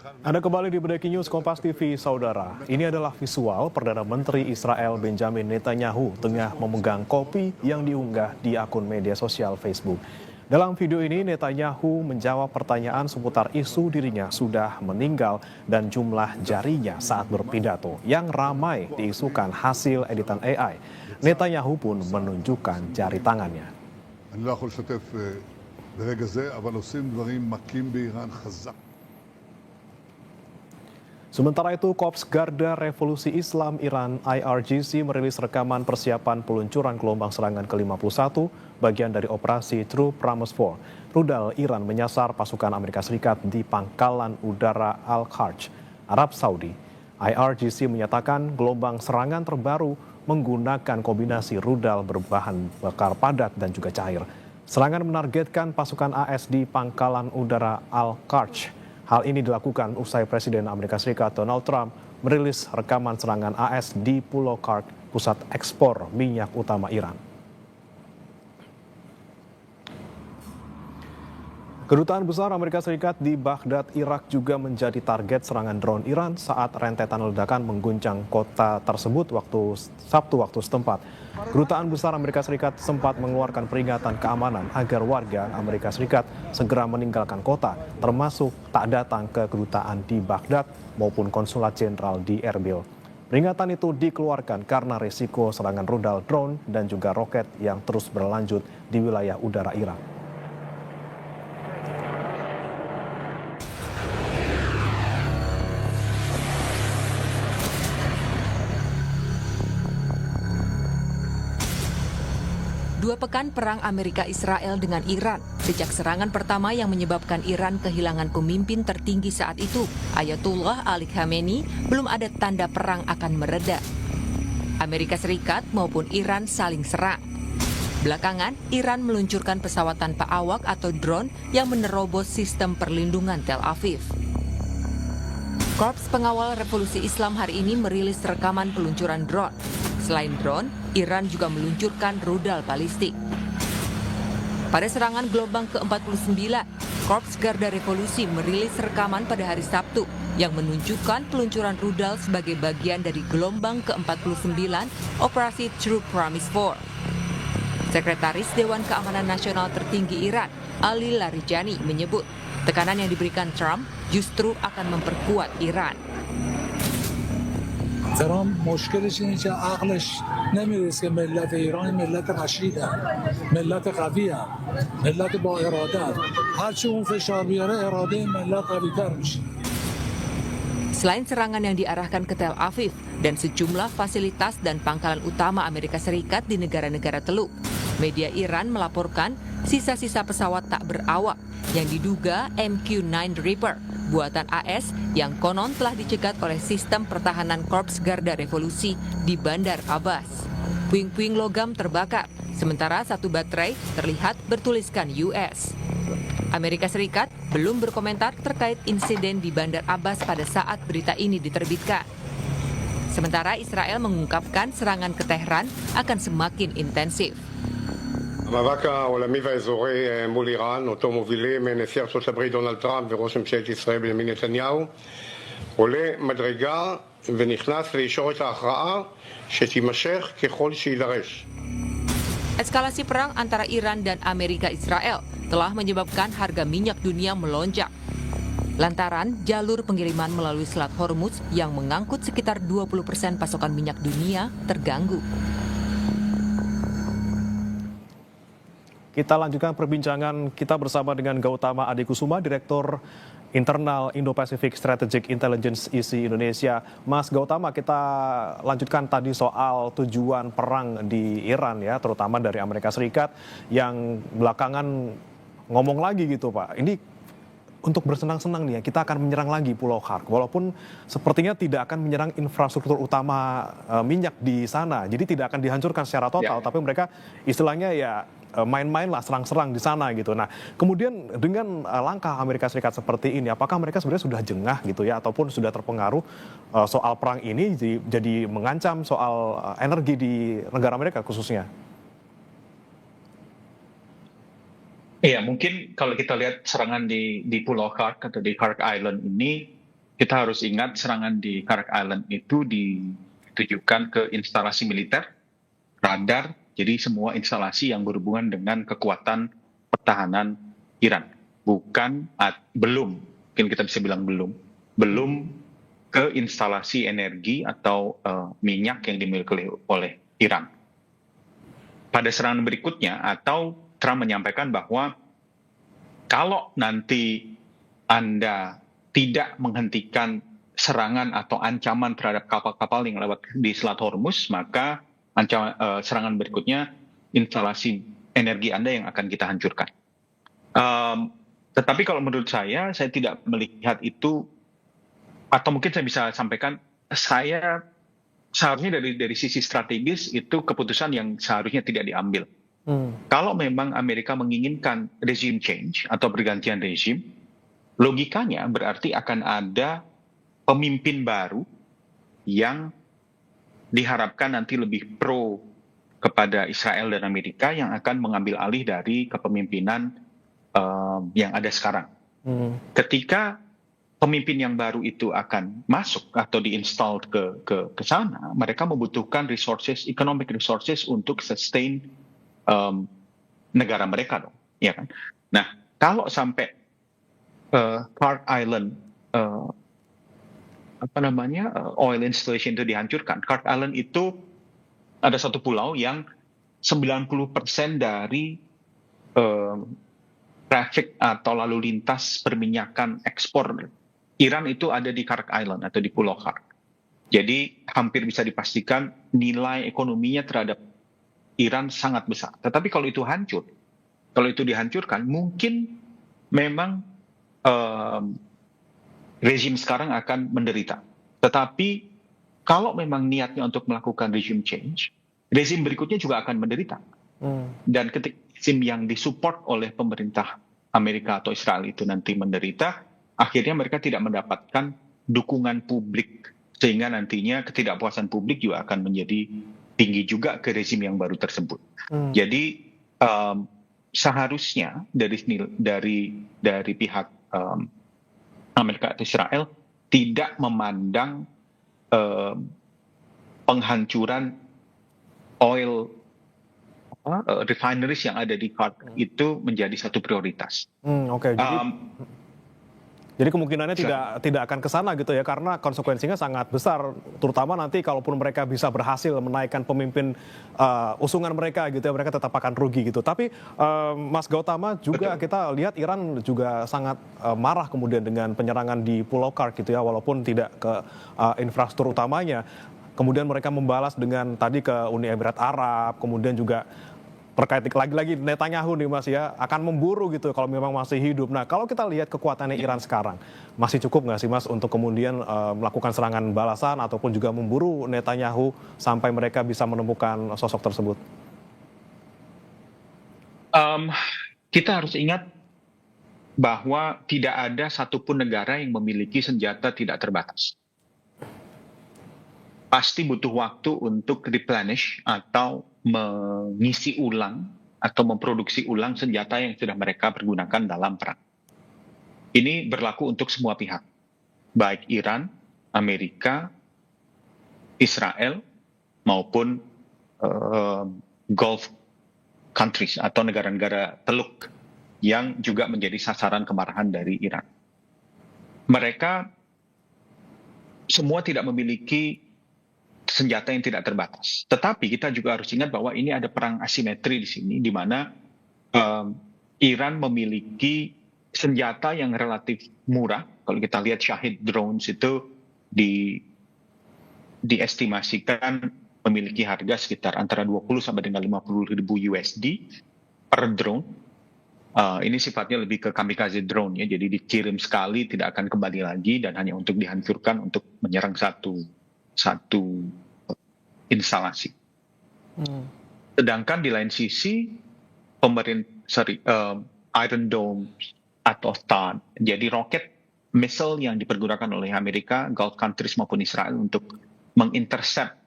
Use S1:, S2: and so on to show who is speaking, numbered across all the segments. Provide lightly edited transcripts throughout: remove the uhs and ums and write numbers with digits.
S1: Anda kembali di Breaking News Kompas TV, Saudara. Ini adalah visual Perdana Menteri Israel Benjamin Netanyahu tengah memegang kopi yang diunggah di akun media sosial Facebook. Dalam video ini, Netanyahu menjawab pertanyaan seputar isu dirinya sudah meninggal dan jumlah jarinya saat berpidato yang ramai diisukan hasil editan AI. Netanyahu pun menunjukkan jari tangannya.
S2: אני לא יכול לשתף ברגע זה, אבל עושים דברים מכים באיראן חזק.
S1: Sementara itu, Korps Garda Revolusi Islam Iran IRGC merilis rekaman persiapan peluncuran gelombang serangan ke-51 bagian dari operasi True Promise 4. Rudal Iran menyasar pasukan Amerika Serikat di pangkalan udara Al-Kharj, Arab Saudi. IRGC menyatakan gelombang serangan terbaru menggunakan kombinasi rudal berbahan bakar padat dan juga cair. Serangan menargetkan pasukan AS di pangkalan udara Al-Kharj. Hal ini dilakukan usai Presiden Amerika Serikat Donald Trump merilis rekaman serangan AS di Pulau Kark, pusat ekspor minyak utama Iran. Kedutaan besar Amerika Serikat di Baghdad, Irak juga menjadi target serangan drone Iran saat rentetan ledakan mengguncang kota tersebut Sabtu waktu setempat. Kedutaan besar Amerika Serikat sempat mengeluarkan peringatan keamanan agar warga Amerika Serikat segera meninggalkan kota, termasuk tak datang ke kedutaan di Baghdad maupun konsulat jenderal di Erbil. Peringatan itu dikeluarkan karena risiko serangan rudal drone dan juga roket yang terus berlanjut di wilayah udara Irak.
S3: Dua pekan perang Amerika-Israel dengan Iran, sejak serangan pertama yang menyebabkan Iran kehilangan pemimpin tertinggi saat itu, Ayatollah Ali Khamenei, belum ada tanda perang akan mereda. Amerika Serikat maupun Iran saling serang. Belakangan, Iran meluncurkan pesawat tanpa awak atau drone yang menerobos sistem perlindungan Tel Aviv. Korps Pengawal Revolusi Islam hari ini merilis rekaman peluncuran drone. Selain drone, Iran juga meluncurkan rudal balistik. Pada serangan gelombang ke-49, Korps Garda Revolusi merilis rekaman pada hari Sabtu yang menunjukkan peluncuran rudal sebagai bagian dari gelombang ke-49 Operasi True Promise 4. Sekretaris Dewan Keamanan Nasional tertinggi Iran, Ali Larijani, menyebut tekanan yang diberikan Trump justru akan memperkuat Iran.
S4: ترامپ مشکلش اینه که عقلش نمیرسه که ملت ایران ملت رشیده ملت قویه ملت با اراده هرچی اون فشار بیاره اراده ملت قوی‌تر میشه.
S3: Selain serangan yang diarahkan ke Tel Aviv dan sejumlah fasilitas dan pangkalan utama Amerika Serikat di negara-negara Teluk, media Iran melaporkan sisa-sisa pesawat tak berawak yang diduga MQ-9 Reaper buatan AS yang konon telah dicegat oleh sistem pertahanan Korps Garda Revolusi di Bandar Abbas. Puing-puing logam terbakar, sementara satu baterai terlihat bertuliskan US. Amerika Serikat belum berkomentar terkait insiden di Bandar Abbas pada saat berita ini diterbitkan. Sementara Israel mengungkapkan serangan ke Tehran akan semakin intensif.
S5: המאבק העולמי והאזורי מול איראן, אותו מובילים נשיא ארצות הברית דונלד טראמפ וראש ממשלת ישראל בנימין נתניהו, עולה מדרגה ונכנס לישורת ההכרעה שתימשך ככל שיידרש.
S3: Eskalasi perang antara Iran dan Amerika Israel telah menyebabkan harga minyak dunia melonjak. Lantaran jalur pengiriman melalui Selat Hormuz yang mengangkut sekitar 20% pasokan minyak dunia terganggu.
S1: Kita lanjutkan perbincangan kita bersama dengan Gautama Adikusuma, Direktur Internal Indo-Pacific Strategic Intelligence ISI Indonesia. Mas Gautama, kita lanjutkan tadi soal tujuan perang di Iran ya, terutama dari Amerika Serikat yang belakangan ngomong lagi gitu Pak. Ini untuk bersenang-senang nih ya, kita akan menyerang lagi Pulau Kark. Walaupun sepertinya tidak akan menyerang infrastruktur utama minyak di sana. Jadi tidak akan dihancurkan secara total, tapi mereka istilahnya ya main-main lah, serang-serang di sana gitu. Nah, kemudian dengan langkah Amerika Serikat seperti ini, apakah mereka sebenarnya sudah jengah gitu ya, ataupun sudah terpengaruh soal perang ini jadi mengancam soal energi di negara mereka khususnya?
S6: Iya, mungkin kalau kita lihat serangan di Pulau Kark atau di Kark Island ini kita harus ingat serangan di Khark Island itu ditujukan ke instalasi militer, radar, jadi semua instalasi yang berhubungan dengan kekuatan pertahanan Iran. Belum, mungkin kita bisa bilang belum ke instalasi energi atau minyak yang dimiliki oleh Iran. Pada serangan berikutnya, atau Trump menyampaikan bahwa kalau nanti Anda tidak menghentikan serangan atau ancaman terhadap kapal-kapal yang lewat di Selat Hormuz, maka serangan berikutnya instalasi energi Anda yang akan kita hancurkan. Tetapi kalau menurut saya tidak melihat itu, atau mungkin saya bisa sampaikan, saya seharusnya dari sisi strategis itu keputusan yang seharusnya tidak diambil. Kalau memang Amerika menginginkan regime change atau pergantian rezim, logikanya berarti akan ada pemimpin baru yang diharapkan nanti lebih pro kepada Israel dan Amerika yang akan mengambil alih dari kepemimpinan yang ada sekarang. Ketika pemimpin yang baru itu akan masuk atau diinstal ke sana, mereka membutuhkan economic resources untuk sustain negara mereka dong, ya kan? Nah, kalau sampai Khark Island oil installation itu dihancurkan. Khark Island itu ada satu pulau yang 90% dari traffic atau lalu lintas perminyakan ekspor Iran itu ada di Khark Island atau di Pulau Khark. Jadi hampir bisa dipastikan nilai ekonominya terhadap Iran sangat besar. Tetapi kalau itu dihancurkan, mungkin memang rezim sekarang akan menderita. Tetapi kalau memang niatnya untuk melakukan regime change, rezim berikutnya juga akan menderita. Dan ketika rezim yang disupport oleh pemerintah Amerika atau Israel itu nanti menderita, akhirnya mereka tidak mendapatkan dukungan publik. Sehingga nantinya ketidakpuasan publik juga akan menjadi tinggi juga ke rezim yang baru tersebut. Jadi seharusnya dari pihak Amerika atau Israel tidak memandang penghancuran oil refineries yang ada di Khark itu menjadi satu prioritas.
S1: Oke, jadi kemungkinannya tidak akan ke sana gitu ya, karena konsekuensinya sangat besar, terutama nanti kalaupun mereka bisa berhasil menaikkan pemimpin usungan mereka gitu ya, mereka tetap akan rugi gitu. Tapi Mas Gautama juga kita lihat Iran juga sangat marah kemudian dengan penyerangan di Pulau Khark gitu ya, walaupun tidak ke infrastruktur utamanya. Kemudian mereka membalas dengan tadi ke Uni Emirat Arab, kemudian juga terkait lagi-lagi Netanyahu nih Mas ya, akan memburu gitu kalau memang masih hidup. Nah kalau kita lihat kekuatannya Iran sekarang, masih cukup nggak sih Mas untuk kemudian melakukan serangan balasan ataupun juga memburu Netanyahu sampai mereka bisa menemukan sosok tersebut?
S6: Kita harus ingat bahwa tidak ada satupun negara yang memiliki senjata tidak terbatas. Pasti butuh waktu untuk replenish atau mengisi ulang atau memproduksi ulang senjata yang sudah mereka pergunakan dalam perang. Ini berlaku untuk semua pihak, baik Iran, Amerika, Israel, maupun Gulf countries atau negara-negara Teluk yang juga menjadi sasaran kemarahan dari Iran. Mereka semua tidak memiliki senjata yang tidak terbatas. Tetapi kita juga harus ingat bahwa ini ada perang asimetri di sini, di mana Iran memiliki senjata yang relatif murah. Kalau kita lihat Shahid drones itu diestimasikan memiliki harga sekitar antara 20 sampai dengan 50.000 USD per drone. Ini sifatnya lebih ke kamikaze drone ya, jadi dikirim sekali tidak akan kembali lagi dan hanya untuk dihancurkan untuk menyerang satu instalasi. Sedangkan di lain sisi Iron Dome atau THAAD, jadi roket missile yang dipergunakan oleh Amerika, Gulf countries maupun Israel untuk mengintercept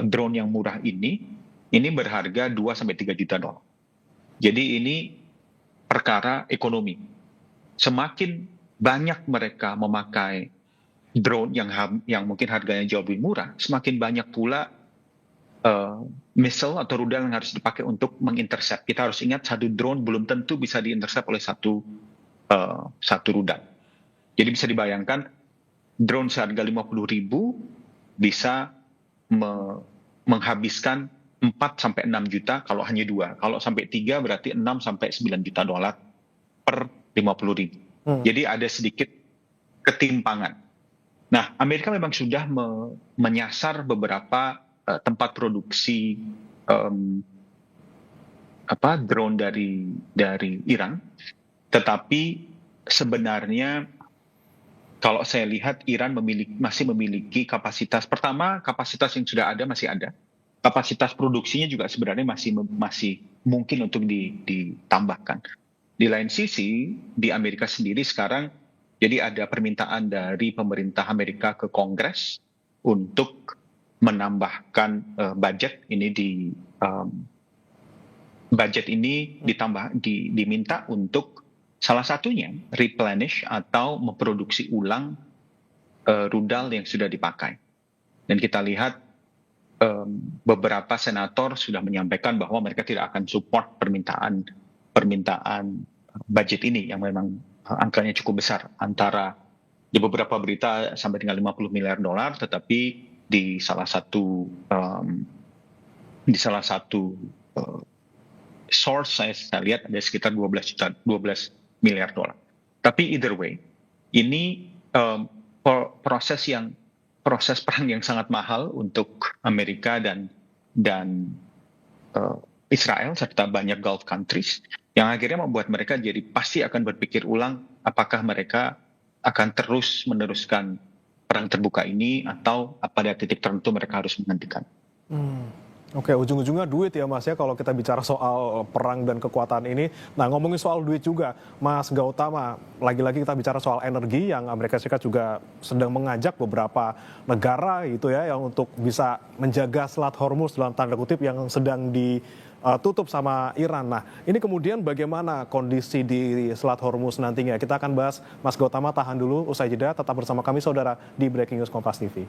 S6: drone yang murah ini berharga 2-3 juta dolar. Jadi ini perkara ekonomi. Semakin banyak mereka memakai drone yang mungkin harganya jauh lebih murah, semakin banyak pula missile atau rudal yang harus dipakai untuk mengintercept. Kita harus ingat satu drone belum tentu bisa diintercept oleh satu rudal. Jadi bisa dibayangkan drone seharga 50.000 bisa menghabiskan 4 sampai 6 juta kalau hanya 2. Kalau sampai 3 berarti 6 sampai 9 juta dolar per 50.000. Jadi ada sedikit ketimpangan. Nah, Amerika memang sudah menyasar beberapa tempat produksi drone dari Iran, tetapi sebenarnya kalau saya lihat Iran masih memiliki kapasitas. Pertama, kapasitas yang sudah ada masih ada. Kapasitas produksinya juga sebenarnya masih mungkin untuk ditambahkan. Di lain sisi, di Amerika sendiri sekarang jadi ada permintaan dari pemerintah Amerika ke Kongres untuk menambahkan budget ini budget ini diminta untuk salah satunya replenish atau memproduksi ulang rudal yang sudah dipakai. Dan kita lihat beberapa senator sudah menyampaikan bahwa mereka tidak akan support permintaan budget ini yang memang angkanya cukup besar, antara di beberapa berita sampai dengan 50 miliar dolar, tetapi di salah satu source saya lihat ada sekitar 12 miliar dolar. Tapi either way, ini proses perang yang sangat mahal untuk Amerika dan Israel serta banyak Gulf countries, yang akhirnya membuat mereka jadi pasti akan berpikir ulang apakah mereka akan terus meneruskan perang terbuka ini atau pada titik tertentu mereka harus menghentikan.
S1: Oke, ujung-ujungnya duit ya Mas ya kalau kita bicara soal perang dan kekuatan ini. Nah, ngomongin soal duit juga, Mas Gautama, lagi-lagi kita bicara soal energi yang Amerika Serikat juga sedang mengajak beberapa negara gitu ya yang untuk bisa menjaga Selat Hormuz dalam tanda kutip yang sedang ditutup sama Iran. Nah, ini kemudian bagaimana kondisi di Selat Hormuz nantinya? Kita akan bahas. Mas Gautama tahan dulu, usai jeda tetap bersama kami saudara di Breaking News Kompas TV.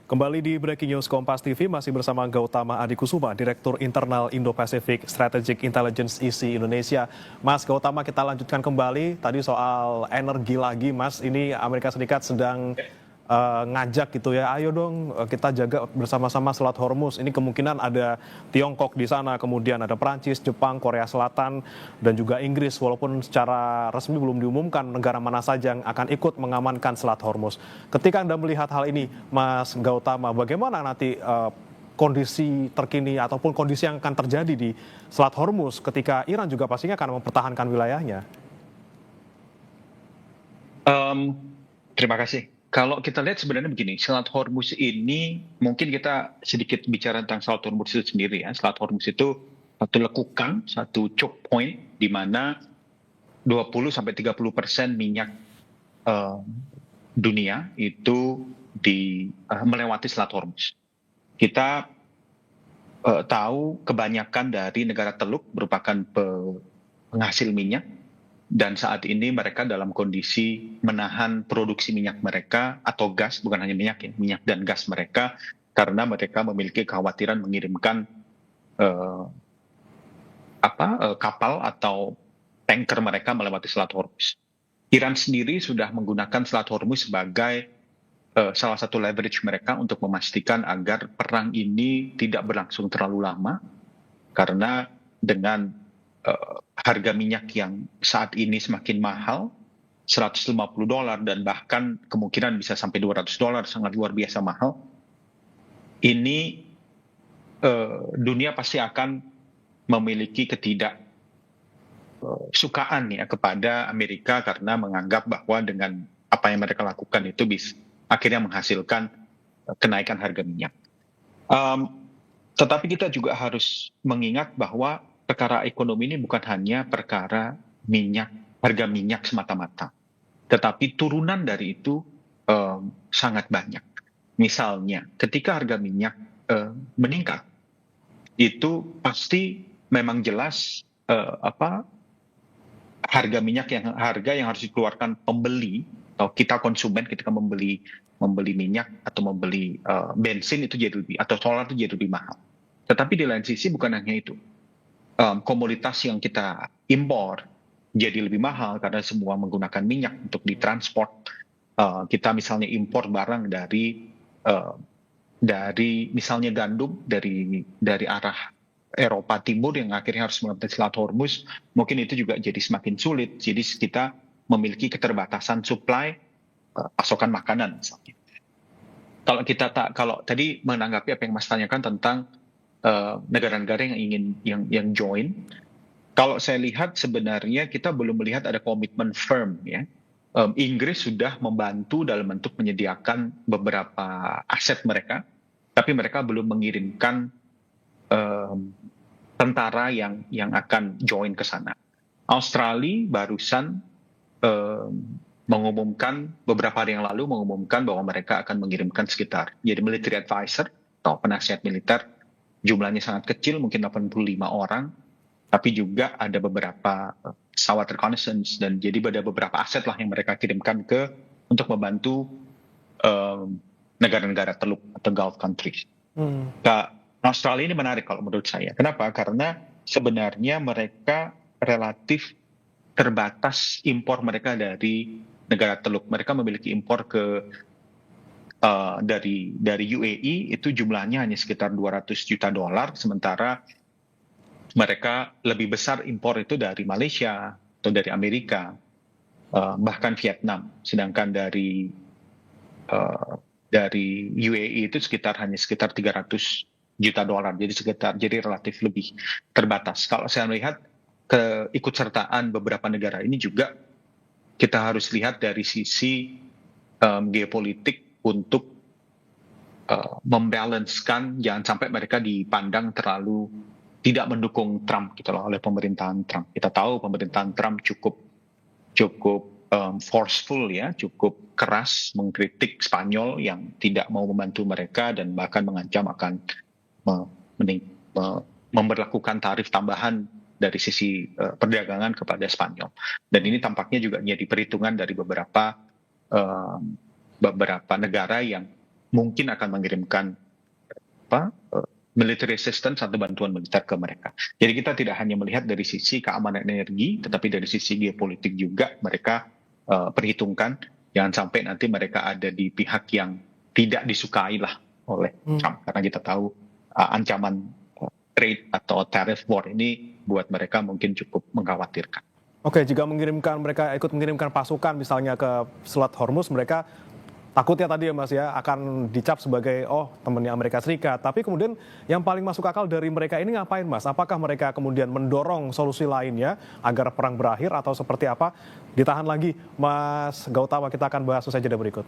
S1: Kembali di Breaking News Kompas TV, masih bersama Gautama Adikusuma, Direktur Internal Indo-Pacific Strategic Intelligence ISI Indonesia. Mas Gautama, kita lanjutkan kembali tadi soal energi lagi, Mas. Ini Amerika Serikat sedang ngajak gitu ya, ayo dong kita jaga bersama-sama Selat Hormuz. Ini kemungkinan ada Tiongkok di sana, kemudian ada Perancis, Jepang, Korea Selatan, dan juga Inggris. Walaupun secara resmi belum diumumkan negara mana saja yang akan ikut mengamankan Selat Hormuz. Ketika Anda melihat hal ini, Mas Gautama, bagaimana nanti kondisi terkini ataupun kondisi yang akan terjadi di Selat Hormuz ketika Iran juga pastinya akan mempertahankan wilayahnya?
S6: Terima kasih. Kalau kita lihat sebenarnya begini, Selat Hormuz ini mungkin kita sedikit bicara tentang Selat Hormuz itu sendiri ya. Selat Hormuz itu satu lekukan, satu choke point di mana 20-30% minyak dunia itu melewati Selat Hormuz. Kita tahu kebanyakan dari negara Teluk merupakan penghasil minyak. Dan saat ini mereka dalam kondisi menahan produksi minyak mereka atau gas, bukan hanya minyak ya, minyak dan gas mereka, karena mereka memiliki kekhawatiran mengirimkan kapal atau tanker mereka melewati Selat Hormuz. Iran sendiri sudah menggunakan Selat Hormuz sebagai salah satu leverage mereka untuk memastikan agar perang ini tidak berlangsung terlalu lama, karena dengan harga minyak yang saat ini semakin mahal, $150 dan bahkan kemungkinan bisa sampai $200, sangat luar biasa mahal. Ini dunia pasti akan memiliki ketidaksukaan ya kepada Amerika karena menganggap bahwa dengan apa yang mereka lakukan itu bisa akhirnya menghasilkan kenaikan harga minyak. Tetapi kita juga harus mengingat bahwa perkara ekonomi ini bukan hanya perkara harga minyak semata-mata, tetapi turunan dari itu sangat banyak. Misalnya, ketika harga minyak meningkat, itu pasti memang jelas harga minyak harga yang harus dikeluarkan pembeli atau kita konsumen ketika membeli minyak atau membeli bensin itu jadi lebih, atau solar itu jadi lebih mahal. Tetapi di lain sisi bukan hanya itu. Komoditas yang kita impor jadi lebih mahal karena semua menggunakan minyak untuk ditransport. Kita misalnya impor barang dari misalnya gandum dari arah Eropa Timur yang akhirnya harus melewati Selat Hormuz, mungkin itu juga jadi semakin sulit. Jadi kita memiliki keterbatasan supply pasokan makanan misalnya. Kalau tadi menanggapi apa yang Mas tanyakan tentang negara-negara yang join. Kalau saya lihat sebenarnya kita belum melihat ada komitmen firm ya. Inggris sudah membantu dalam bentuk menyediakan beberapa aset mereka, tapi mereka belum mengirimkan tentara yang akan join ke sana. Australia barusan mengumumkan beberapa hari yang lalu bahwa mereka akan mengirimkan jadi military advisor atau penasihat militer. Jumlahnya sangat kecil, mungkin 85 orang, tapi juga ada beberapa pesawat reconnaissance dan jadi ada beberapa aset lah yang mereka kirimkan untuk membantu negara-negara Teluk atau Gulf countries. Australia ini menarik kalau menurut saya. Kenapa? Karena sebenarnya mereka relatif terbatas impor mereka dari negara Teluk. Mereka memiliki impor dari UAE itu jumlahnya hanya sekitar $200 juta, sementara mereka lebih besar impor itu dari Malaysia atau dari Amerika, bahkan Vietnam. Sedangkan dari UAE itu hanya sekitar $300 juta, jadi relatif lebih terbatas. Kalau saya melihat keikutsertaan beberapa negara ini juga kita harus lihat dari sisi geopolitik untuk membalancekan, jangan sampai mereka dipandang terlalu tidak mendukung Trump gitu loh oleh pemerintahan Trump. Kita tahu pemerintahan Trump cukup forceful ya, cukup keras mengkritik Spanyol yang tidak mau membantu mereka dan bahkan mengancam akan memberlakukan tarif tambahan dari sisi perdagangan kepada Spanyol. Dan ini tampaknya juga jadi perhitungan dari beberapa negara yang mungkin akan mengirimkan military assistance atau bantuan militer ke mereka. Jadi kita tidak hanya melihat dari sisi keamanan energi, tetapi dari sisi geopolitik juga mereka perhitungkan, jangan sampai nanti mereka ada di pihak yang tidak disukai lah oleh Trump, karena kita tahu ancaman trade atau tariff war ini buat mereka mungkin cukup mengkhawatirkan.
S1: Oke, jika mereka ikut mengirimkan pasukan misalnya ke Selat Hormuz, mereka takutnya tadi ya Mas ya akan dicap sebagai temannya Amerika Serikat. Tapi kemudian yang paling masuk akal dari mereka ini ngapain Mas? Apakah mereka kemudian mendorong solusi lainnya agar perang berakhir atau seperti apa? Ditahan lagi Mas Gautama, kita akan bahas usai jeda berikut.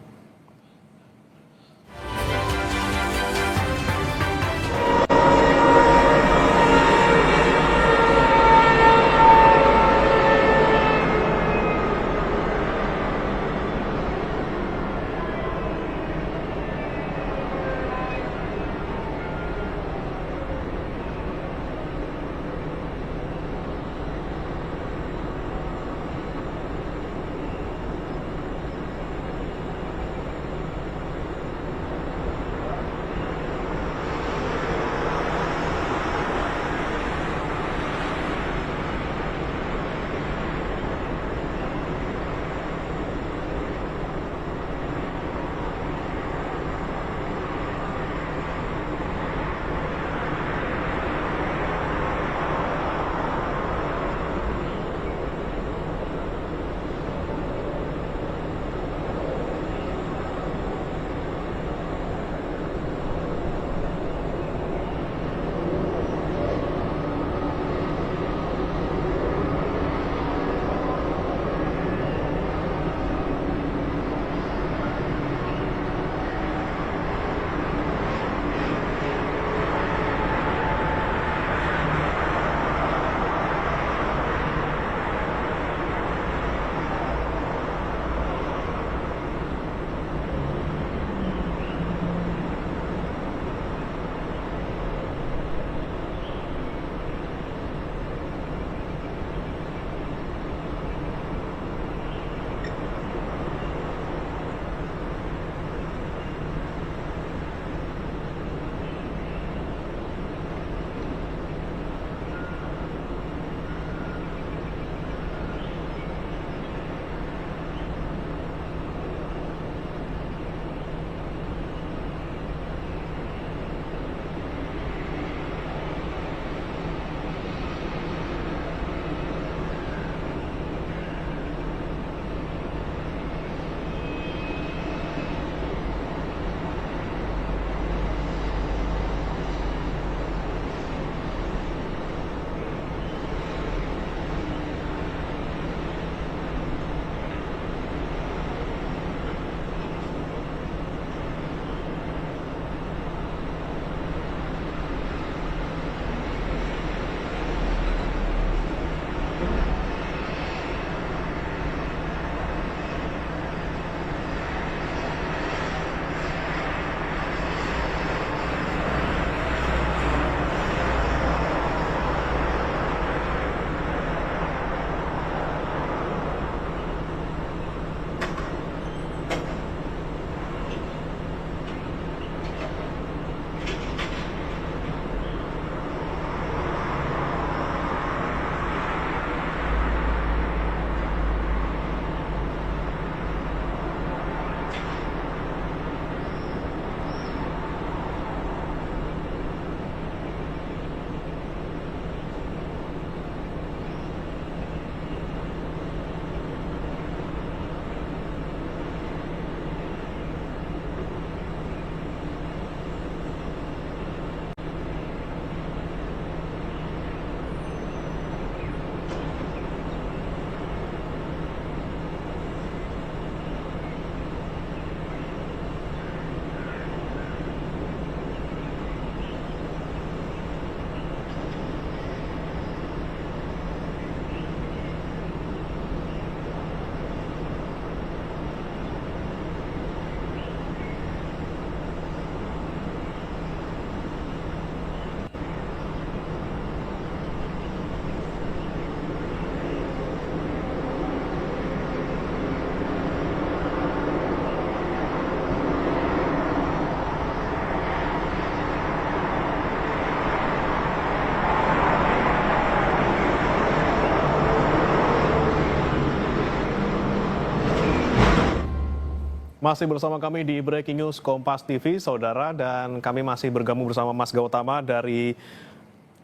S1: Masih bersama kami di Breaking News Kompas TV, saudara, dan kami masih bergabung bersama Mas Gautama dari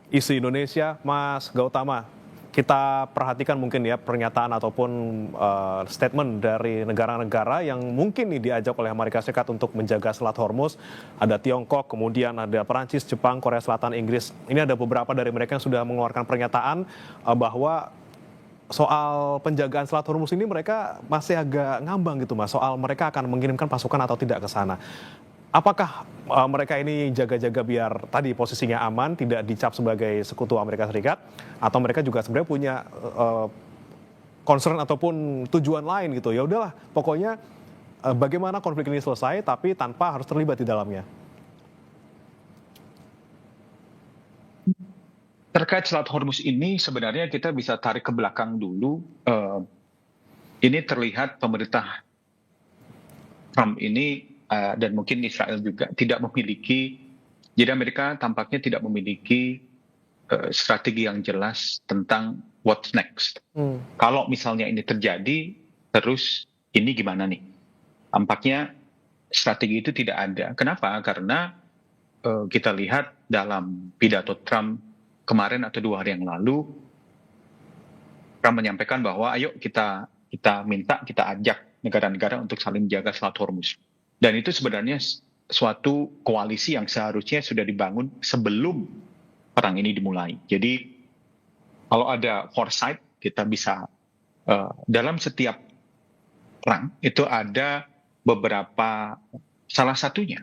S1: ISI Indonesia. Mas Gautama, kita perhatikan mungkin ya pernyataan ataupun statement dari negara-negara yang mungkin nih diajak oleh Amerika Serikat untuk menjaga Selat Hormuz. Ada Tiongkok, kemudian ada Perancis, Jepang, Korea Selatan, Inggris. Ini ada beberapa dari mereka yang sudah mengeluarkan pernyataan bahwa soal penjagaan Selat Hormuz ini mereka masih agak ngambang gitu, Mas, soal mereka akan mengirimkan pasukan atau tidak ke sana. Apakah mereka ini jaga-jaga biar tadi posisinya aman, tidak dicap sebagai sekutu Amerika Serikat, atau mereka juga sebenarnya punya concern ataupun tujuan lain gitu? Ya udahlah, pokoknya bagaimana konflik ini selesai tapi tanpa harus terlibat di dalamnya.
S6: Terkait Selat Hormuz ini sebenarnya kita bisa tarik ke belakang dulu. Ini terlihat pemerintah Trump ini dan mungkin Israel juga tidak memiliki, jadi Amerika tampaknya tidak memiliki strategi yang jelas tentang what's next. Kalau misalnya ini terjadi, terus ini gimana nih? Tampaknya strategi itu tidak ada. Kenapa? Karena kita lihat dalam pidato Trump kemarin atau 2 hari yang lalu, Trump menyampaikan bahwa ayo kita ajak negara-negara untuk saling menjaga Selat Hormuz. Dan itu sebenarnya suatu koalisi yang seharusnya sudah dibangun sebelum perang ini dimulai. Jadi kalau ada foresight, kita bisa dalam setiap perang itu ada beberapa, salah satunya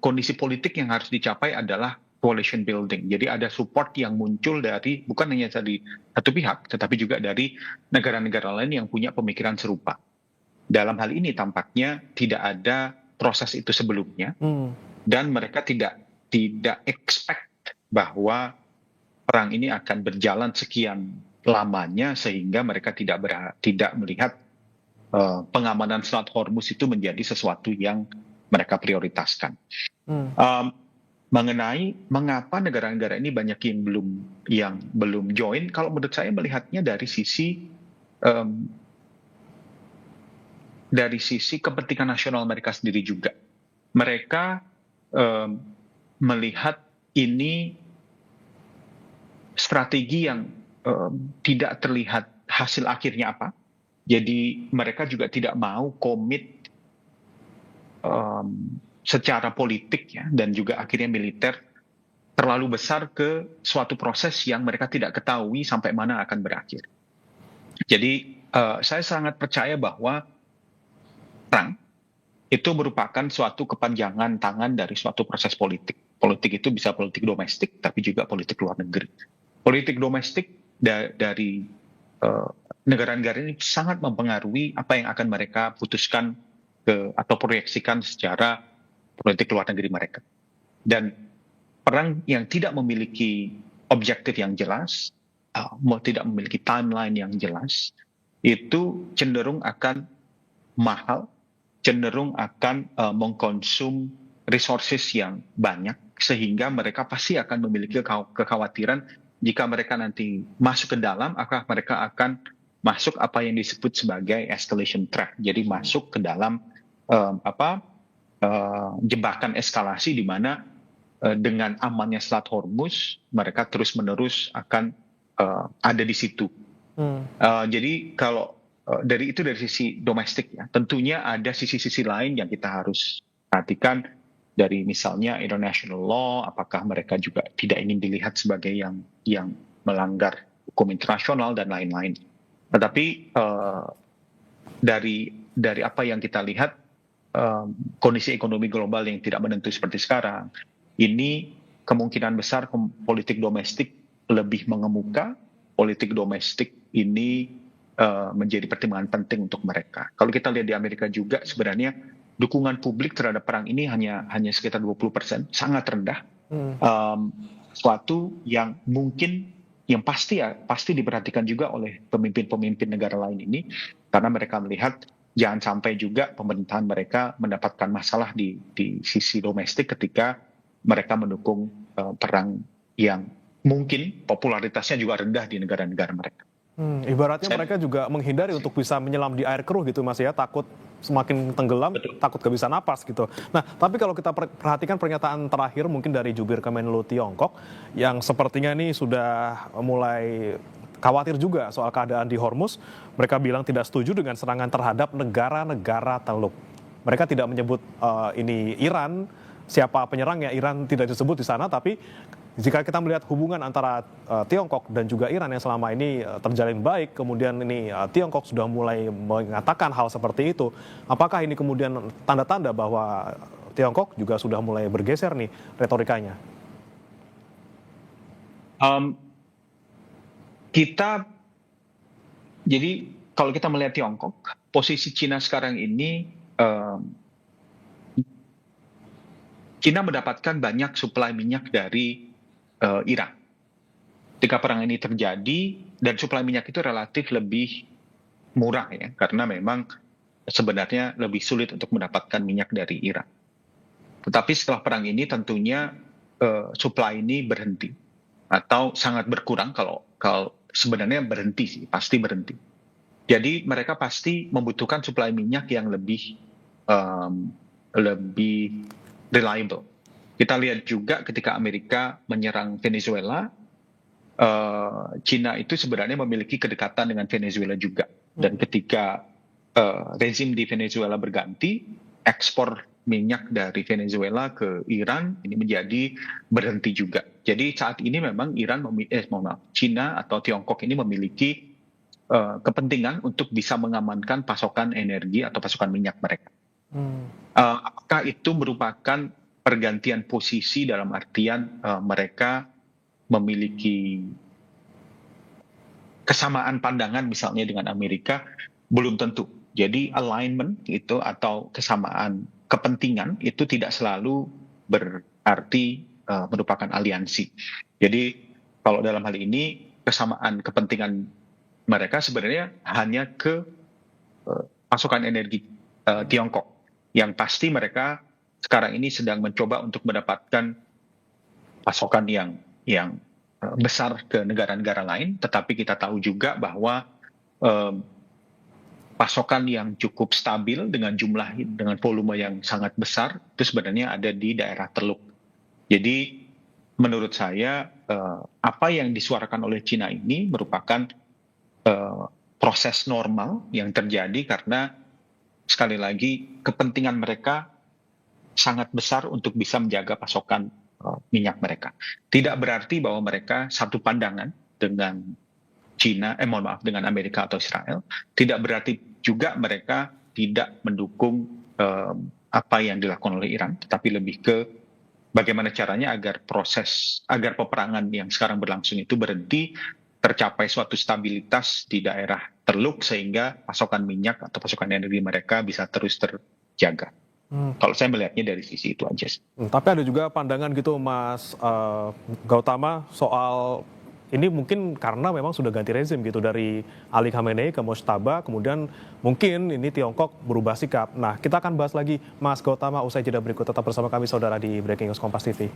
S6: kondisi politik yang harus dicapai adalah coalition building. Jadi ada support yang muncul dari bukan hanya dari satu pihak, tetapi juga dari negara-negara lain yang punya pemikiran serupa. Dalam hal ini tampaknya tidak ada proses itu sebelumnya, dan mereka tidak expect bahwa perang ini akan berjalan sekian lamanya sehingga mereka tidak melihat pengamanan Selat Hormuz itu menjadi sesuatu yang mereka prioritaskan. Mengenai mengapa negara-negara ini banyak yang belum join, kalau menurut saya melihatnya dari sisi kepentingan nasional mereka sendiri juga. Mereka melihat ini strategi yang tidak terlihat hasil akhirnya apa. Jadi mereka juga tidak mau komit secara politik ya, dan juga akhirnya militer terlalu besar ke suatu proses yang mereka tidak ketahui sampai mana akan berakhir. Jadi saya sangat percaya bahwa perang itu merupakan suatu kepanjangan tangan dari suatu proses politik. Politik itu bisa politik domestik, tapi juga politik luar negeri. Politik domestik dari negara-negara ini sangat mempengaruhi apa yang akan mereka putuskan atau proyeksikan secara politik luar negeri mereka. Dan perang yang tidak memiliki objektif yang jelas, tidak memiliki timeline yang jelas, itu cenderung akan mahal, cenderung akan mengkonsum resources yang banyak, sehingga mereka pasti akan memiliki kekhawatiran jika mereka nanti masuk ke dalam, apakah mereka akan masuk apa yang disebut sebagai escalation track. Jadi masuk ke dalam jebakan eskalasi di mana dengan amannya Selat Hormuz mereka terus-menerus akan ada di situ. Jadi kalau dari sisi domestik ya, tentunya ada sisi-sisi lain yang kita harus perhatikan dari misalnya international law, apakah mereka juga tidak ingin dilihat sebagai yang melanggar hukum internasional dan lain-lain. Tetapi dari apa yang kita lihat, kondisi ekonomi global yang tidak menentu seperti sekarang, ini kemungkinan besar politik domestik lebih mengemuka. Politik domestik ini menjadi pertimbangan penting untuk mereka. Kalau kita lihat di Amerika juga sebenarnya dukungan publik terhadap perang ini hanya sekitar 20%, sangat rendah. Suatu yang mungkin yang pasti diperhatikan juga oleh pemimpin-pemimpin negara lain ini, karena mereka melihat jangan sampai juga pemerintahan mereka mendapatkan masalah di sisi domestik ketika mereka mendukung perang yang mungkin popularitasnya juga rendah di negara-negara mereka.
S1: Ibaratnya mereka juga menghindari untuk bisa menyelam di air keruh gitu, Mas ya, takut semakin tenggelam, takut gak bisa napas gitu. Nah, tapi kalau kita perhatikan pernyataan terakhir mungkin dari jubir Kemenlu Tiongkok yang sepertinya ini sudah mulai khawatir juga soal keadaan di Hormuz. Mereka bilang tidak setuju dengan serangan terhadap negara-negara Teluk. Mereka tidak menyebut ini Iran, siapa penyerangnya, Iran tidak disebut di sana, tapi jika kita melihat hubungan antara Tiongkok dan juga Iran yang selama ini terjalin baik, kemudian ini Tiongkok sudah mulai mengatakan hal seperti itu, apakah ini kemudian tanda-tanda bahwa Tiongkok juga sudah mulai bergeser nih retorikanya?
S6: Jadi kalau kita melihat Tiongkok, posisi Cina sekarang ini, Cina mendapatkan banyak suplai minyak dari Iran. Ketika perang ini terjadi, dan suplai minyak itu relatif lebih murah ya, karena memang sebenarnya lebih sulit untuk mendapatkan minyak dari Iran. Tetapi setelah perang ini tentunya suplai ini berhenti atau sangat berkurang, kalau sebenarnya berhenti sih, pasti berhenti. Jadi mereka pasti membutuhkan suplai minyak yang lebih reliable. Kita lihat juga ketika Amerika menyerang Venezuela, Cina itu sebenarnya memiliki kedekatan dengan Venezuela juga. Dan ketika rezim di Venezuela berganti, ekspor minyak dari Venezuela ke Iran ini menjadi berhenti juga. Jadi saat ini memang Cina atau Tiongkok ini memiliki kepentingan untuk bisa mengamankan pasokan energi atau pasokan minyak mereka. Apakah itu merupakan pergantian posisi dalam artian mereka memiliki kesamaan pandangan misalnya dengan Amerika? Belum tentu. Jadi alignment itu atau kesamaan kepentingan itu tidak selalu berarti merupakan aliansi. Jadi kalau dalam hal ini kesamaan kepentingan mereka sebenarnya hanya ke pasokan energi Tiongkok, yang pasti mereka sekarang ini sedang mencoba untuk mendapatkan pasokan yang besar ke negara-negara lain, tetapi kita tahu juga bahwa pasokan yang cukup stabil dengan volume yang sangat besar itu sebenarnya ada di daerah Teluk. Jadi menurut saya apa yang disuarakan oleh Cina ini merupakan proses normal yang terjadi karena sekali lagi kepentingan mereka sangat besar untuk bisa menjaga pasokan minyak mereka. Tidak berarti bahwa mereka satu pandangan dengan dengan Amerika atau Israel. Tidak berarti juga mereka tidak mendukung apa yang dilakukan oleh Iran, tetapi lebih ke bagaimana caranya agar peperangan yang sekarang berlangsung itu berhenti, tercapai suatu stabilitas di daerah Teluk sehingga pasokan minyak atau pasokan energi mereka bisa terus terjaga. Kalau saya melihatnya dari sisi itu aja.
S1: Tapi ada juga pandangan gitu Mas Gautama soal ini mungkin karena memang sudah ganti rezim gitu dari Ali Khamenei ke Mojtaba, kemudian mungkin ini Tiongkok berubah sikap. Nah, kita akan bahas lagi Mas Gautama usai jeda berikut. Tetap bersama kami saudara di Breaking News Kompas TV.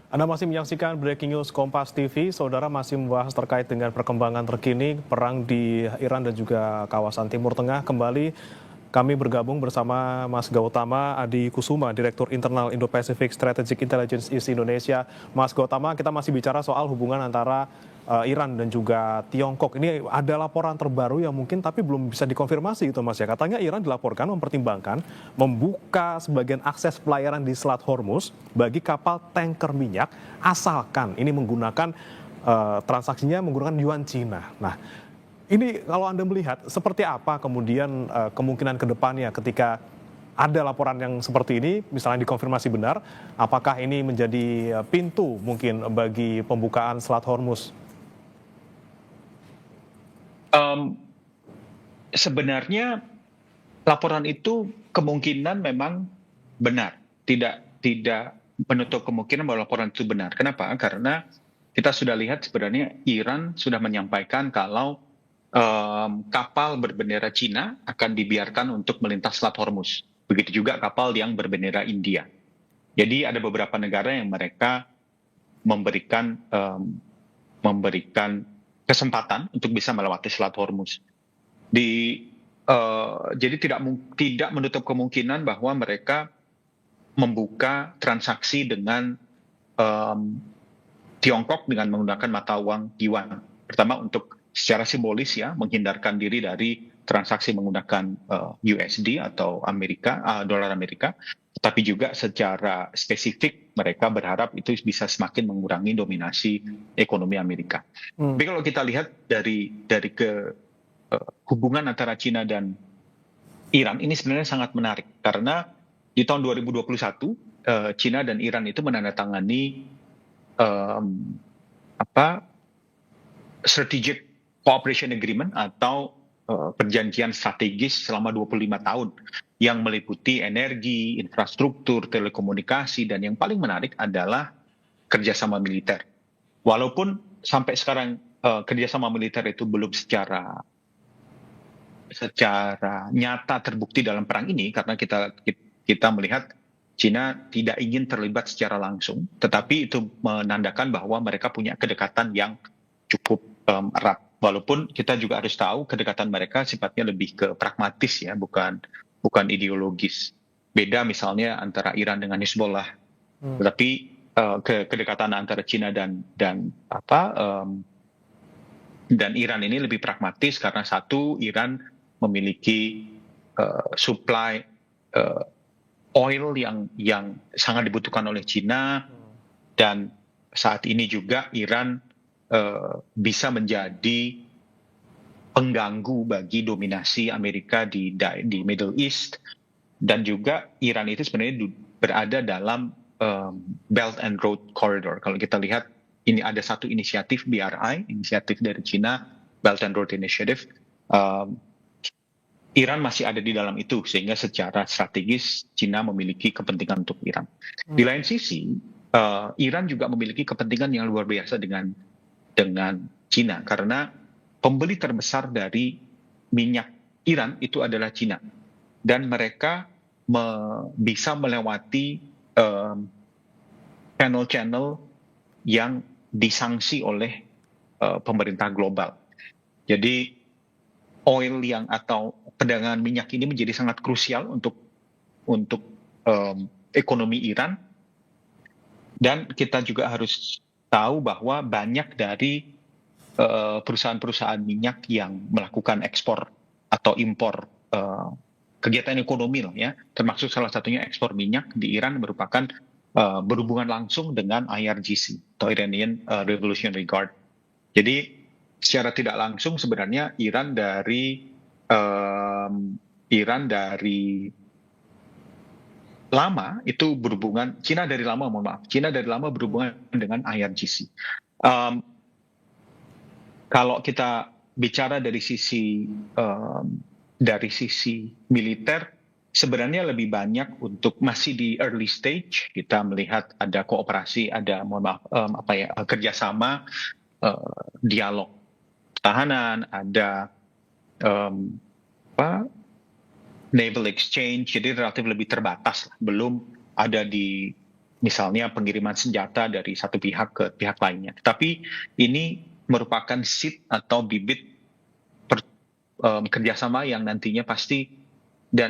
S1: Anda masih menyaksikan Breaking News Kompas TV. Saudara masih membahas terkait dengan perkembangan terkini perang di Iran dan juga kawasan Timur Tengah. Kembali kami bergabung bersama Mas Gautama Adi Kusuma, Direktur Internal Indo-Pacific Strategic Intelligence ISI Indonesia. Mas Gautama, kita masih bicara soal hubungan antara Iran dan juga Tiongkok. Ini ada laporan terbaru yang mungkin tapi belum bisa dikonfirmasi gitu Mas ya. Katanya Iran dilaporkan mempertimbangkan membuka sebagian akses pelayaran di Selat Hormuz bagi kapal tanker minyak asalkan ini menggunakan transaksinya menggunakan yuan Cina. Nah, ini kalau Anda melihat seperti apa kemudian kemungkinan ke depannya ketika ada laporan yang seperti ini, misalnya dikonfirmasi benar, apakah ini menjadi pintu mungkin bagi pembukaan Selat Hormuz?
S6: Sebenarnya laporan itu kemungkinan memang benar, tidak menutup kemungkinan bahwa laporan itu benar. Kenapa? Karena kita sudah lihat sebenarnya Iran sudah menyampaikan kalau kapal berbendera Cina akan dibiarkan untuk melintas Selat Hormuz. Begitu juga kapal yang berbendera India. Jadi ada beberapa negara yang mereka memberikan kesempatan untuk bisa melewati Selat Hormuz. Jadi tidak menutup kemungkinan bahwa mereka membuka transaksi dengan Tiongkok dengan menggunakan mata uang yuan. Pertama untuk secara simbolis ya menghindarkan diri dari transaksi menggunakan USD atau dolar Amerika, tapi juga secara spesifik mereka berharap itu bisa semakin mengurangi dominasi ekonomi Amerika. Tapi kalau kita lihat dari hubungan antara Cina dan Iran ini sebenarnya sangat menarik karena di tahun 2021 Cina dan Iran itu menandatangani Strategic Cooperation Agreement atau perjanjian strategis selama 25 tahun yang meliputi energi, infrastruktur, telekomunikasi, dan yang paling menarik adalah kerjasama militer. Walaupun sampai sekarang kerjasama militer itu belum secara nyata terbukti dalam perang ini karena kita melihat Cina tidak ingin terlibat secara langsung, tetapi itu menandakan bahwa mereka punya kedekatan yang cukup erat. Walaupun kita juga harus tahu kedekatan mereka sifatnya lebih ke pragmatis ya, bukan ideologis. Beda misalnya antara Iran dengan Hezbollah. Tetapi kedekatan antara Cina dan Iran ini lebih pragmatis karena satu, Iran memiliki supply oil yang sangat dibutuhkan oleh Cina, dan saat ini juga Iran bisa menjadi pengganggu bagi dominasi Amerika di Middle East, dan juga Iran itu sebenarnya berada dalam Belt and Road Corridor. Kalau kita lihat ini ada satu inisiatif BRI, inisiatif dari Cina, Belt and Road Initiative. Iran masih ada di dalam itu sehingga secara strategis Cina memiliki kepentingan untuk Iran. Di lain sisi, Iran juga memiliki kepentingan yang luar biasa dengan Cina karena pembeli terbesar dari minyak Iran itu adalah Cina, dan mereka bisa melewati channel-channel yang disanksi oleh pemerintah global. Jadi oil atau perdagangan minyak ini menjadi sangat krusial untuk ekonomi Iran, dan kita juga harus tahu bahwa banyak dari perusahaan-perusahaan minyak yang melakukan ekspor atau impor kegiatan ekonomi ya, termasuk salah satunya ekspor minyak di Iran merupakan berhubungan langsung dengan IRGC atau Iranian Revolutionary Guard. Jadi secara tidak langsung sebenarnya Iran dari lama itu berhubungan, Cina dari lama berhubungan dengan IRGC. Kalau kita bicara dari sisi militer, sebenarnya lebih banyak untuk masih di early stage. Kita melihat ada kooperasi, ada kerjasama, dialog pertahanan, ada naval exchange, jadi relatif lebih terbatas, belum ada di misalnya pengiriman senjata dari satu pihak ke pihak lainnya. Tapi ini merupakan seed atau bibit kerjasama yang nantinya pasti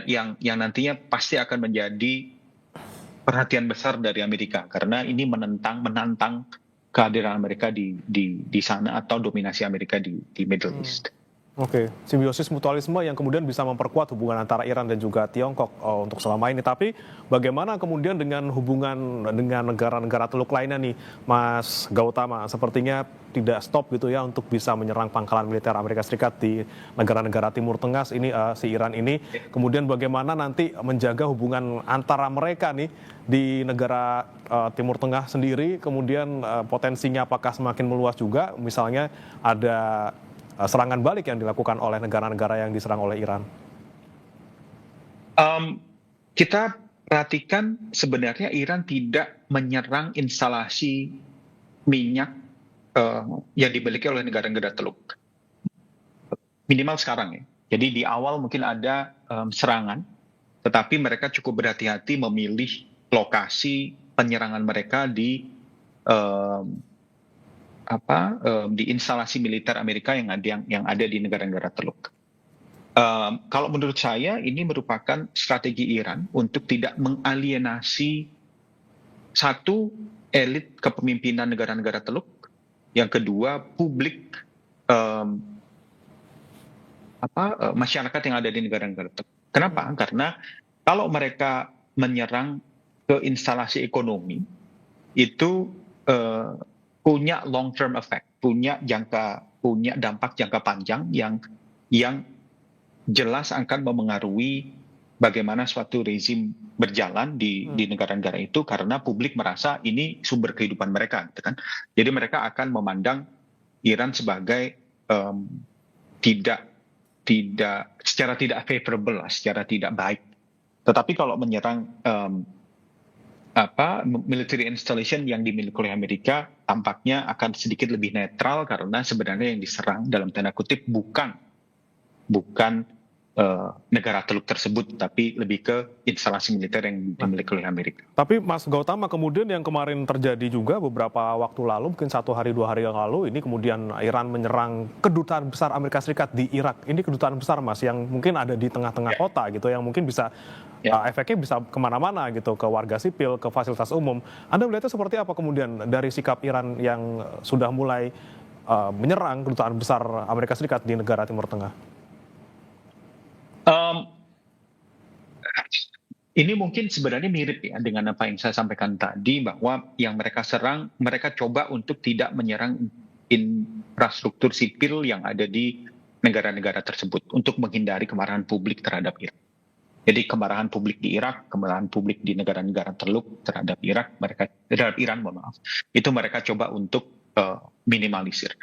S6: yang nantinya pasti akan menjadi perhatian besar dari Amerika, karena ini menantang kehadiran Amerika di sana atau dominasi Amerika di Middle East.
S1: Oke, simbiosis mutualisme yang kemudian bisa memperkuat hubungan antara Iran dan juga Tiongkok untuk selama ini. Tapi bagaimana kemudian dengan hubungan dengan negara-negara Teluk lainnya nih, Mas Gautama? Sepertinya tidak stop gitu ya untuk bisa menyerang pangkalan militer Amerika Serikat di negara-negara Timur Tengah ini, si Iran ini. Kemudian bagaimana nanti menjaga hubungan antara mereka nih di negara Timur Tengah sendiri, kemudian potensinya apakah semakin meluas juga, misalnya ada serangan balik yang dilakukan oleh negara-negara yang diserang oleh Iran?
S6: Kita perhatikan sebenarnya Iran tidak menyerang instalasi minyak yang dimiliki oleh negara-negara Teluk. Minimal sekarang ya. Jadi di awal mungkin ada serangan, tetapi mereka cukup berhati-hati memilih lokasi penyerangan mereka di instalasi militer Amerika yang ada di negara-negara Teluk. Kalau menurut saya ini merupakan strategi Iran untuk tidak mengalienasi satu elit kepemimpinan negara-negara Teluk, yang kedua publik masyarakat yang ada di negara-negara Teluk. Kenapa? Karena kalau mereka menyerang ke instalasi ekonomi itu punya long term effect, punya dampak jangka panjang yang jelas akan memengaruhi bagaimana suatu rezim berjalan di negara-negara itu, karena publik merasa ini sumber kehidupan mereka, gitu kan. Jadi mereka akan memandang Iran sebagai secara tidak favorable, secara tidak baik. Tetapi kalau menyerang military installation yang dimiliki oleh Amerika tampaknya akan sedikit lebih netral, karena sebenarnya yang diserang dalam tanda kutip bukan negara Teluk tersebut, tapi lebih ke instalasi militer yang dimiliki oleh Amerika.
S1: Tapi Mas Gautama, kemudian yang kemarin terjadi juga beberapa waktu lalu, mungkin 1 hari 2 hari yang lalu, ini kemudian Iran menyerang kedutaan besar Amerika Serikat di Irak. Ini kedutaan besar, Mas, yang mungkin ada di tengah-tengah kota gitu, yang mungkin bisa efeknya bisa kemana-mana gitu, ke warga sipil, ke fasilitas umum. Anda melihatnya seperti apa kemudian dari sikap Iran yang sudah mulai menyerang kedutaan besar Amerika Serikat di negara Timur Tengah?
S6: Ini mungkin sebenarnya mirip ya dengan apa yang saya sampaikan tadi, bahwa yang mereka serang, mereka coba untuk tidak menyerang infrastruktur sipil yang ada di negara-negara tersebut untuk menghindari kemarahan publik terhadap Irak. Jadi kemarahan publik di Irak, kemarahan publik di negara-negara Teluk terhadap Iran, itu mereka coba untuk minimalisir.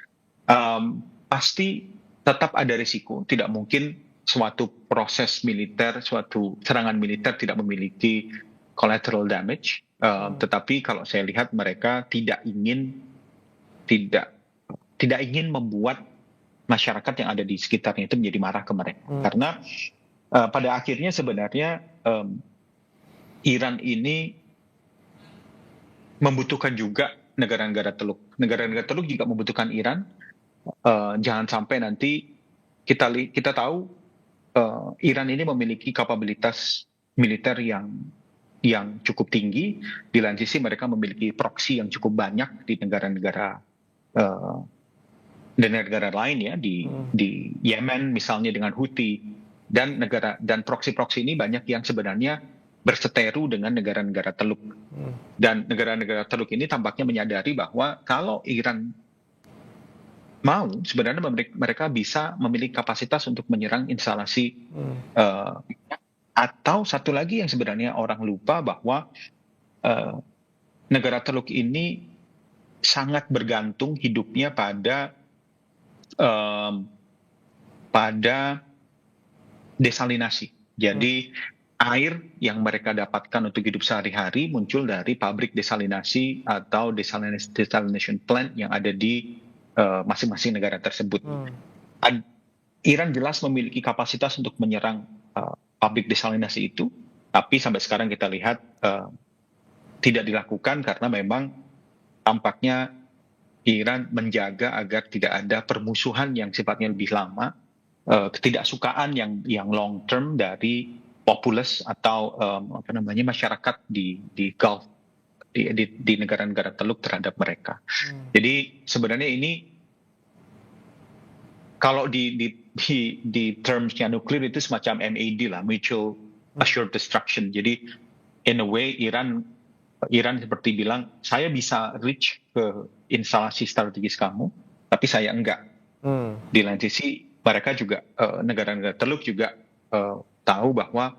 S6: Pasti tetap ada risiko, tidak mungkin suatu proses militer, suatu serangan militer tidak memiliki collateral damage, tetapi kalau saya lihat mereka tidak ingin membuat masyarakat yang ada di sekitarnya itu menjadi marah ke mereka, karena pada akhirnya sebenarnya Iran ini membutuhkan juga negara-negara Teluk. Negara-negara Teluk juga membutuhkan Iran. Jangan sampai nanti kita tahu Iran ini memiliki kapabilitas militer yang cukup tinggi. Di lain sisi mereka memiliki proksi yang cukup banyak di negara-negara lain ya, di Yemen misalnya dengan Houthi, dan proksi-proksi ini banyak yang sebenarnya berseteru dengan negara-negara Teluk. Dan negara-negara Teluk ini tampaknya menyadari bahwa kalau Iran mau, sebenarnya mereka bisa memiliki kapasitas untuk menyerang instalasi atau satu lagi yang sebenarnya orang lupa, bahwa negara Teluk ini sangat bergantung hidupnya pada desalinasi. Jadi air yang mereka dapatkan untuk hidup sehari-hari muncul dari pabrik desalinasi atau desalination plant yang ada di masing-masing negara tersebut. Iran jelas memiliki kapasitas untuk menyerang pabrik desalinasi itu, tapi sampai sekarang kita lihat tidak dilakukan karena memang tampaknya Iran menjaga agar tidak ada permusuhan yang sifatnya lebih lama, ketidaksukaan yang long term dari populace atau masyarakat di Gulf, di negara-negara Teluk terhadap mereka. Jadi sebenarnya ini kalau di termsnya nuklir itu semacam MAD lah, mutual assured destruction. Jadi in a way Iran seperti bilang, saya bisa reach ke instalasi strategis kamu, tapi saya enggak. Di lain sisi mereka juga negara-negara Teluk juga tahu bahwa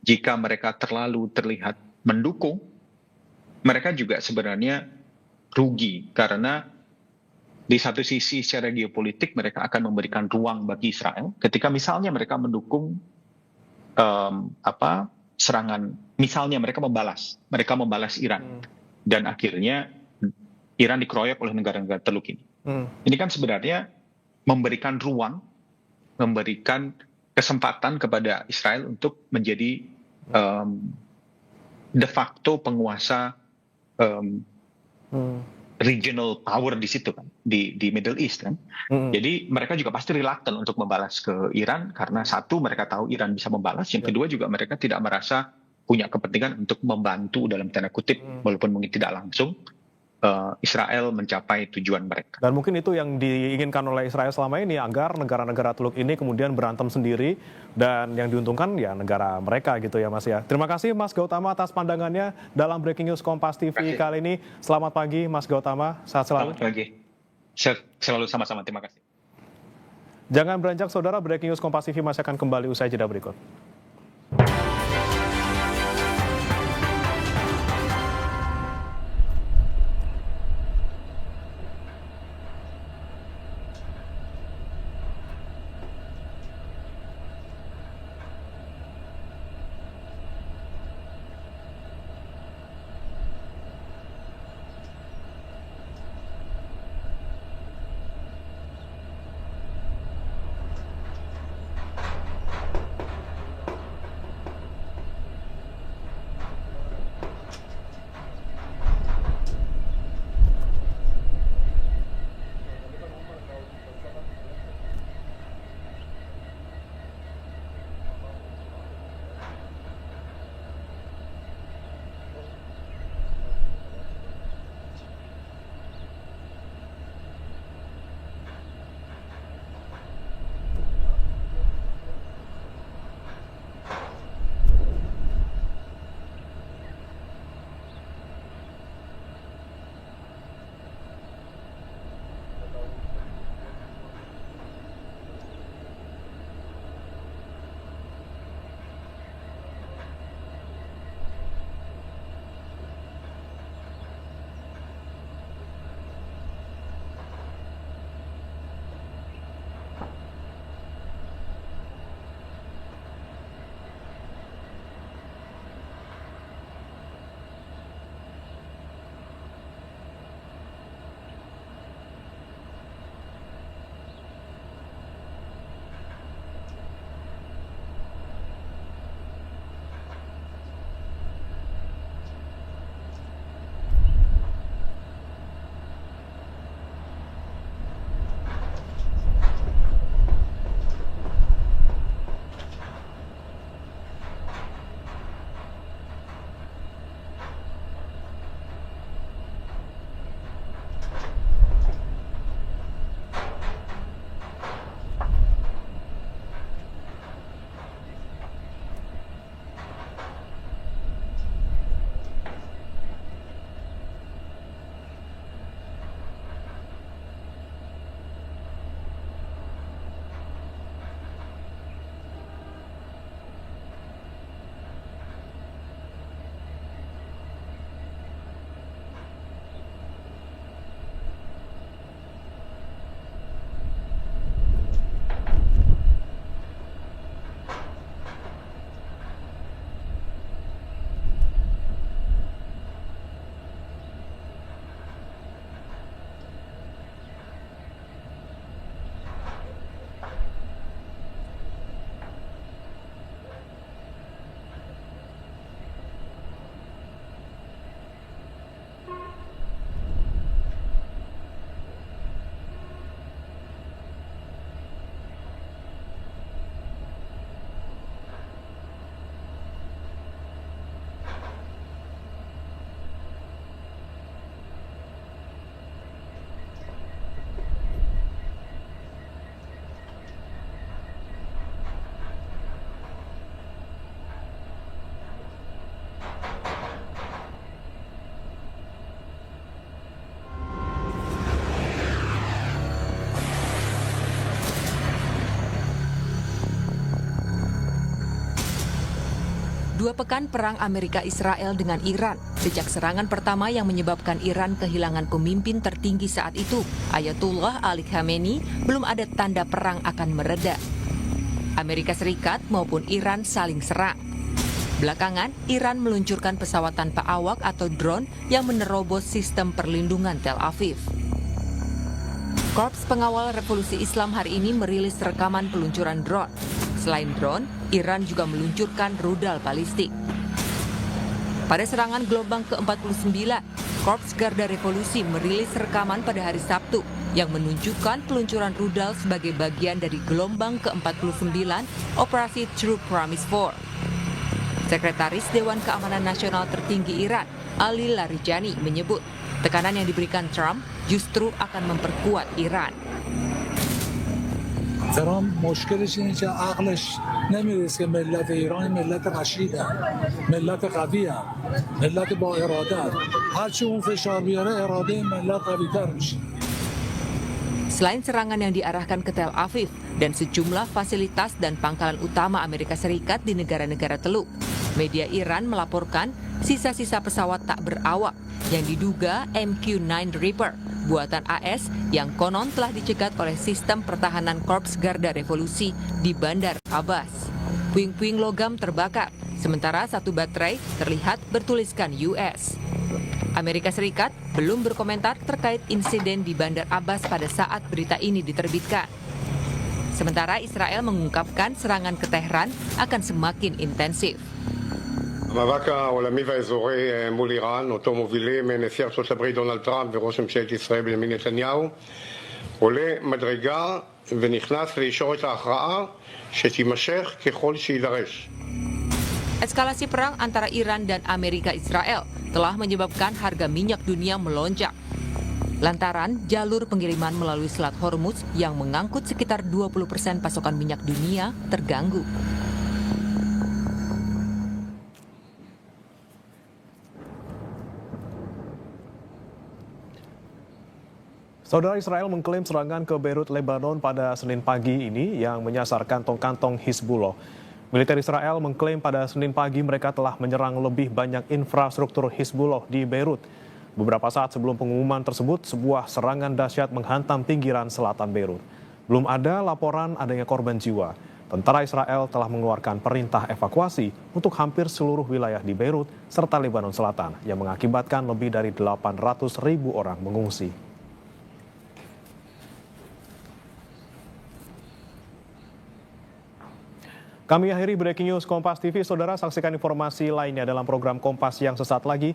S6: jika mereka terlalu terlihat mendukung, mereka juga sebenarnya rugi karena di satu sisi secara geopolitik mereka akan memberikan ruang bagi Israel ketika misalnya mereka mendukung serangan, misalnya mereka membalas Iran dan akhirnya Iran dikeroyok oleh negara-negara Teluk ini. Ini kan sebenarnya memberikan ruang, memberikan kesempatan kepada Israel untuk menjadi de facto penguasa regional power di situ kan, di Middle East kan. Jadi mereka juga pasti reluctant untuk membalas ke Iran karena satu, mereka tahu Iran bisa membalas, yang kedua juga mereka tidak merasa punya kepentingan untuk membantu dalam tanda kutip walaupun mungkin tidak langsung Israel mencapai tujuan mereka.
S1: Dan mungkin itu yang diinginkan oleh Israel selama ini, agar negara-negara Teluk ini kemudian berantem sendiri dan yang diuntungkan ya negara mereka gitu ya Mas ya. Terima kasih Mas Gautama atas pandangannya dalam Breaking News Kompas TV kali ini. Selamat pagi Mas Gautama, sehat selalu.
S6: Selamat pagi. Selalu sama-sama, terima kasih.
S1: Jangan beranjak saudara, Breaking News Kompas TV masih akan kembali usai jeda berikut.
S3: 2 pekan perang Amerika-Israel dengan Iran. Sejak serangan pertama yang menyebabkan Iran kehilangan pemimpin tertinggi saat itu, Ayatullah Ali Khamenei, belum ada tanda perang akan mereda. Amerika Serikat maupun Iran saling serang. Belakangan, Iran meluncurkan pesawat tanpa awak atau drone yang menerobos sistem perlindungan Tel Aviv. Korps Pengawal Revolusi Islam hari ini merilis rekaman peluncuran drone. Selain drone, Iran juga meluncurkan rudal balistik. Pada serangan gelombang ke-49, Korps Garda Revolusi merilis rekaman pada hari Sabtu yang menunjukkan peluncuran rudal sebagai bagian dari gelombang ke-49 Operasi True Promise 4. Sekretaris Dewan Keamanan Nasional tertinggi Iran, Ali Larijani, menyebut tekanan yang diberikan Trump justru akan memperkuat Iran.
S4: ترامپ مشکلش اینه که عقلش نمیرسه که ملت ایران ملت رشیدن، ملت قوی هم، ملت با اراده. هرچی اون فشار بیاره اراده ملت قوی‌تر میشه.
S3: Selain serangan yang diarahkan ke Tel Aviv dan sejumlah fasilitas dan pangkalan utama Amerika Serikat di negara-negara Teluk, media Iran melaporkan sisa-sisa pesawat tak berawak yang diduga MQ-9 Reaper buatan AS yang konon telah dicegat oleh sistem pertahanan Korps Garda Revolusi di Bandar Abbas. Puing-puing logam terbakar, sementara satu baterai terlihat bertuliskan US. Amerika Serikat belum berkomentar terkait insiden di Bandar Abbas pada saat berita ini diterbitkan. Sementara Israel mengungkapkan serangan ke Tehran akan semakin intensif.
S5: המאבק העולמי והאזורי מול איראן, אותו מובילים נשיא ארצות הברית דונלד טראמפ וראש ממשלת ישראל בנימין נתניהו, עולה מדרגה ונכנס לישורת ההכרעה שתימשך ככל שיידרש.
S3: Eskalasi perang antara Iran dan Amerika Israel telah menyebabkan harga minyak dunia melonjak. Lantaran jalur pengiriman melalui Selat Hormuz yang mengangkut sekitar 20% pasokan minyak dunia terganggu.
S1: Saudara, Israel mengklaim serangan ke Beirut, Lebanon pada Senin pagi ini yang menyasar kantong-kantong Hizbullah. Militer Israel mengklaim pada Senin pagi mereka telah menyerang lebih banyak infrastruktur Hizbullah di Beirut. Beberapa saat sebelum pengumuman tersebut, sebuah serangan dahsyat menghantam pinggiran selatan Beirut. Belum ada laporan adanya korban jiwa. Tentara Israel telah mengeluarkan perintah evakuasi untuk hampir seluruh wilayah di Beirut serta Lebanon Selatan yang mengakibatkan lebih dari 800.000 orang mengungsi. Kami akhiri Breaking News Kompas TV. Saudara, saksikan informasi lainnya dalam program Kompas yang sesaat lagi.